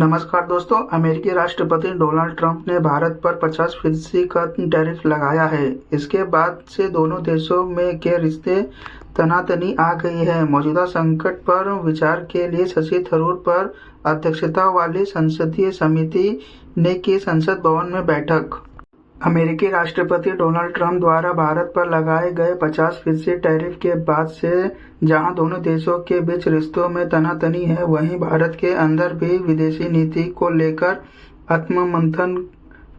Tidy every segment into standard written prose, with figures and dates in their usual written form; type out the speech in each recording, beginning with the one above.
नमस्कार दोस्तों, अमेरिकी राष्ट्रपति डोनाल्ड ट्रंप ने भारत पर 50% का टैरिफ लगाया है। इसके बाद से दोनों देशों में के रिश्ते तनातनी आ गई है। मौजूदा संकट पर विचार के लिए शशि थरूर पर अध्यक्षता वाली संसदीय समिति ने की संसद भवन में बैठक। अमेरिकी राष्ट्रपति डोनाल्ड ट्रंप द्वारा भारत पर लगाए गए 50% टैरिफ के बाद से जहां दोनों देशों के बीच रिश्तों में तनातनी है, वहीं भारत के अंदर भी विदेशी नीति को लेकर आत्ममंथन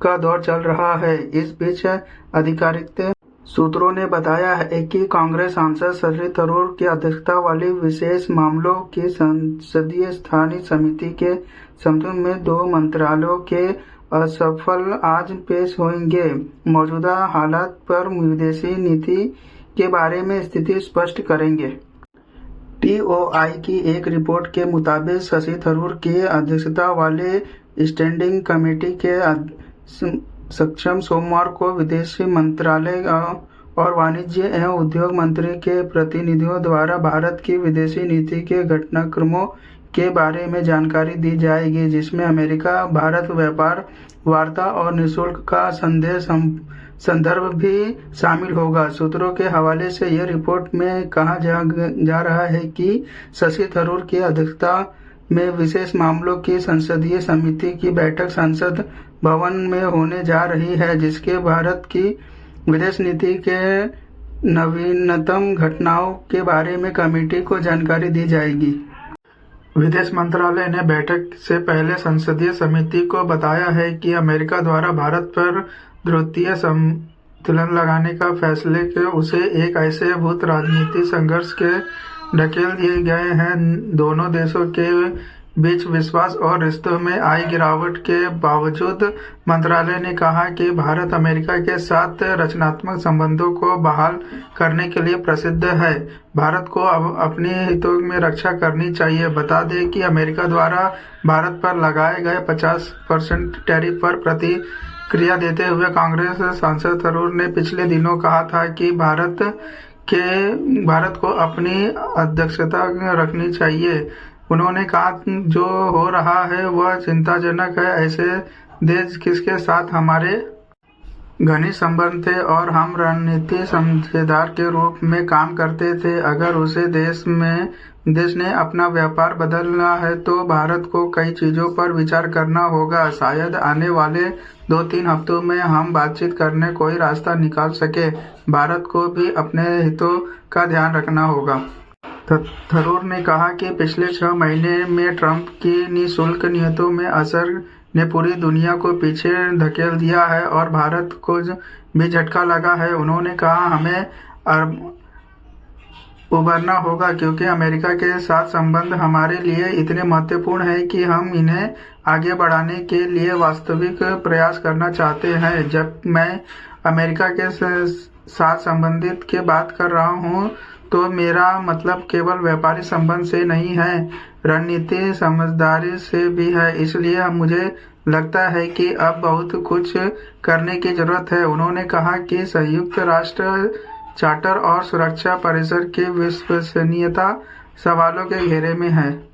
का दौर चल रहा है। इस बीच आधिकारिक सूत्रों ने बताया है कि कांग्रेस सांसद शशि थरूर की अध्यक्षता वाली विशेष मामलों की संसदीय स्थायी समिति के संबंध में दो मंत्रालयों के असफल आज पेश होंगे। मौजूदा हालात पर विदेशी नीति के बारे में स्थिति स्पष्ट करेंगे। टीओआई की एक रिपोर्ट के मुताबिक शशि थरूर की अध्यक्षता वाले स्टैंडिंग कमेटी के सक्षम सोमवार को विदेश मंत्रालय और वाणिज्य एवं उद्योग मंत्री के प्रतिनिधियों द्वारा भारत की विदेशी नीति के घटनाक्रमों के बारे में जानकारी दी जाएगी, जिसमें अमेरिका भारत व्यापार वार्ता और निःशुल्क का संदर्भ भी शामिल होगा। सूत्रों के हवाले से यह रिपोर्ट में कहा जा रहा है कि शशि थरूर की अध्यक्षता में विशेष मामलों की संसदीय समिति की बैठक संसद भवन में होने जा रही है, जिसके भारत की विदेश नीति के नवीनतम घटनाओं के बारे में कमेटी को जानकारी दी जाएगी। विदेश मंत्रालय ने बैठक से पहले संसदीय समिति को बताया है कि अमेरिका द्वारा भारत पर द्वितीय संतुलन लगाने का फैसले के उसे एक ऐसे भूत राजनीतिक संघर्ष के ढकेल दिए गए हैं। दोनों देशों के बीच विश्वास और रिश्तों में आई गिरावट के बावजूद मंत्रालय ने कहा कि भारत अमेरिका के साथ रचनात्मक संबंधों को बहाल करने के लिए प्रसिद्ध है। भारत को अब अपने हितों में रक्षा करनी चाहिए। बता दें कि अमेरिका द्वारा भारत पर लगाए गए 50% टैरिफ पर प्रतिक्रिया देते हुए कांग्रेस सांसद थरूर ने पिछले दिनों कहा था कि भारत को अपनी अध्यक्षता रखनी चाहिए। उन्होंने कहा, जो हो रहा है वह चिंताजनक है। ऐसे देश जिसके साथ हमारे घनिष्ठ संबंध थे और हम रणनीतिक साझेदार के रूप में काम करते थे, अगर उसे देश ने अपना व्यापार बदलना है तो भारत को कई चीजों पर विचार करना होगा। शायद आने वाले 2-3 हफ्तों में हम बातचीत करने कोई रास्ता निकाल सके। भारत को भी अपने हितों का ध्यान रखना होगा। थरूर ने कहा कि पिछले 6 महीने में ट्रंप की निःशुल्क नीतियों में असर ने पूरी दुनिया को पीछे धकेल दिया है और भारत को भी झटका लगा है। उन्होंने कहा, हमें उबरना होगा क्योंकि अमेरिका के साथ संबंध हमारे लिए इतने महत्वपूर्ण है कि हम इन्हें आगे बढ़ाने के लिए वास्तविक प्रयास करना चाहते हैं। जब मैं अमेरिका के साथ संबंधित की बात कर रहा हूं तो मेरा मतलब केवल व्यापारिक संबंध से नहीं है, रणनीतिक समझदारी से भी है। इसलिए मुझे लगता है कि अब बहुत कुछ करने की जरूरत है। उन्होंने कहा कि संयुक्त राष्ट्र चार्टर और सुरक्षा परिषद की विश्वसनीयता सवालों के घेरे में है।